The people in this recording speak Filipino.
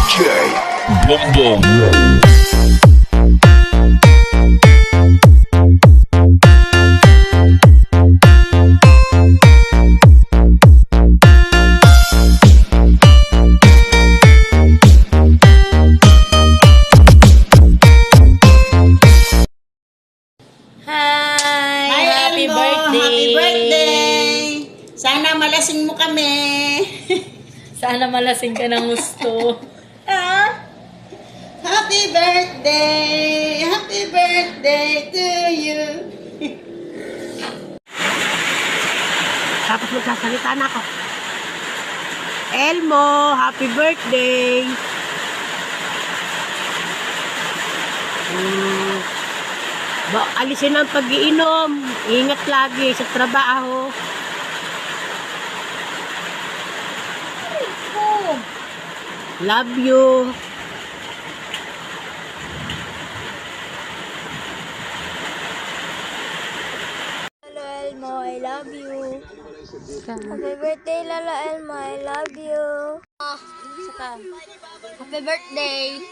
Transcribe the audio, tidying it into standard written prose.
DJ Bongbong. Hi! Happy Elmo! birthday! Happy birthday! Sana malasing mo kami. Sana malasing ka ng gusto. Ah? Happy birthday! Happy birthday to you! Tapos magsasalita na ako. Elmo, happy birthday! Alisin ang pag-iinom. Ingat lagi sa trabaho. Love you. Lalo Elmo, I love you. Happy birthday, Lalo Elmo, I love you. Happy birthday.